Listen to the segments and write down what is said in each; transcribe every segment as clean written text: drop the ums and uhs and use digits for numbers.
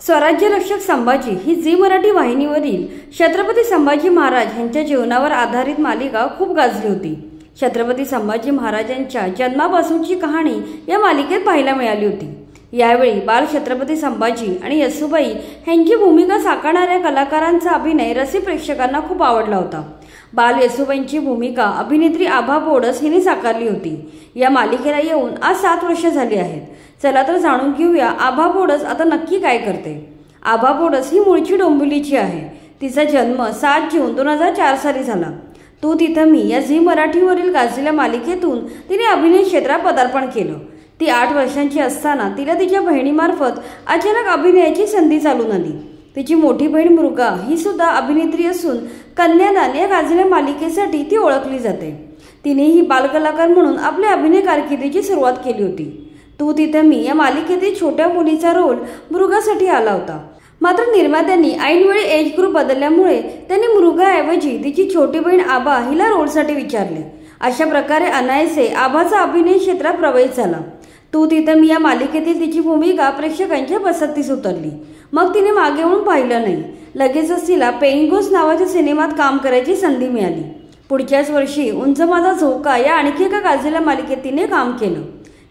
स्वराज्य रक्षक संभाजी ही झी मराठी वाहिनीवरील छत्रपती संभाजी महाराज यांच्या जीवनावर आधारित मालिका खूप गाजली होती। छत्रपती संभाजी महाराजांच्या जन्मापासूनची कहाणी या मालिकेत पाहायला मिळाली होती। यावेळी बाल छत्रपती संभाजी आणि येसूबाई यांची भूमिका साकारणाऱ्या कलाकारांचा अभिनय रसिक प्रेक्षकांना खूप आवडला होता। बाल येसूबाईंची भूमिका अभिनेत्री आभा बोडस हिने साकारली होती। या मालिकेला येऊन आज 7 वर्ष झाली आहेत। चला तर जाणून घेऊया आभा बोडस आता नक्की काय करते। आभा बोडस ही मूळची डोंबिवलीची आहे। तिचा जन्म 7 जून 2004 साली झाला। तू तिथं मी या झी मराठीवरील गाजलेल्या मालिकेतून तिने अभिनय क्षेत्रात पदार्पण केलं। ती 8 वर्षांची असताना तिला तिच्या बहिणीमार्फत अचानक अभिनयाची संधी चालून आली। तिची मोठी बहीण मृगा ही सुद्धा अभिनेत्री असून कन्यादान या गाजलेल्या मालिकेसाठी ती ओळखली जाते। तिनेही बालकलाकार म्हणून आपल्या अभिनय कारकिर्दीची सुरुवात केली होती। तू तिथं मी या मालिकेतील छोट्या मुलीचा रोल मृगासाठी आला होता। मात्र निर्मात्यांनी ऐनवेळी एज ग्रुप बदलल्यामुळे त्यांनी मृगाऐवजी तिची छोटी बहीण आभा हिला रोलसाठी विचारले। अशा प्रकारे अनायसे आभाचा अभिनय क्षेत्रात प्रवेश झाला। तू तिथं मी या मालिकेतील तिची भूमिका प्रेक्षकांच्या पसंतीस उतरली। मग तिने मागे वळून पाहिलं नाही। लगेचच तिला पेइंग गेस्ट नावाच्या सिनेमात काम करायची संधी मिळाली। पुढच्याच वर्षी उंच माझा झोका या आणखी एका गाजलेल्या मालिकेत तिने काम केलं।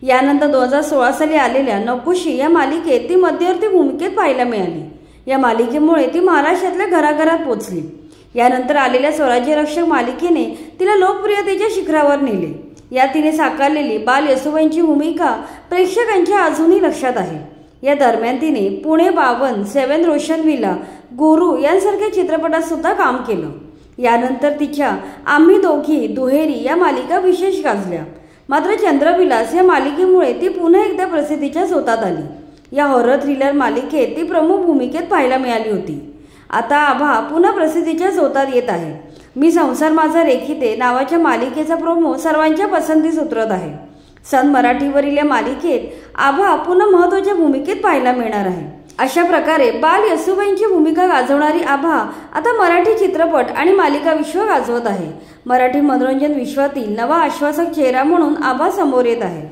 यानंतर 2016 साली आलेल्या नकोशी या मालिकेत ती मध्यवर्ती भूमिकेत पाहायला मिळाली। या मालिकेमुळे ती महाराष्ट्रातल्या घराघरात पोहोचली। यानंतर आलेल्या स्वराज्य रक्षक मालिकेने तिला लोकप्रियतेच्या शिखरावर नेले। यात तिने साकारलेली बाल येसूबाईंची भूमिका प्रेक्षकांच्या अजूनही लक्षात आहे। या दरम्यान तिने पुणे 52, 7 रोशन विला, गुरु यांसारख्या चित्रपटात सुद्धा काम केलं। यानंतर तिच्या आम्ही दोघी दुहेरी या मालिका विशेष गाजल्या। मात्र चंद्रविलास या मालिकेमुळे ती पुन्हा एकदा प्रसिद्धीच्या झोतात आली। या हॉरर थ्रिलर मालिकेत ती प्रमुख भूमिकेत पाहायला मिळाली होती। आता आभा पुन्हा प्रसिद्धीच्या झोतात येत आहे। मी संसार माझा रेखिते नावाच्या मालिकेचा प्रोमो सर्वांच्या पसंतीस उतरत आहे। सन मराठीवरील या मालिकेत आभा पुन्हा महत्त्वाच्या भूमिकेत पाहायला मिळणार आहे। अशा प्रकारे बाल येसूबाईंची भूमिका गाजवणारी आभा आता मराठी चित्रपट आणि मालिका विश्व गाजवत आहे। मराठी मनोरंजन विश्वातील नवा आश्वासक चेहरा म्हणून आभा समोर येत आहे।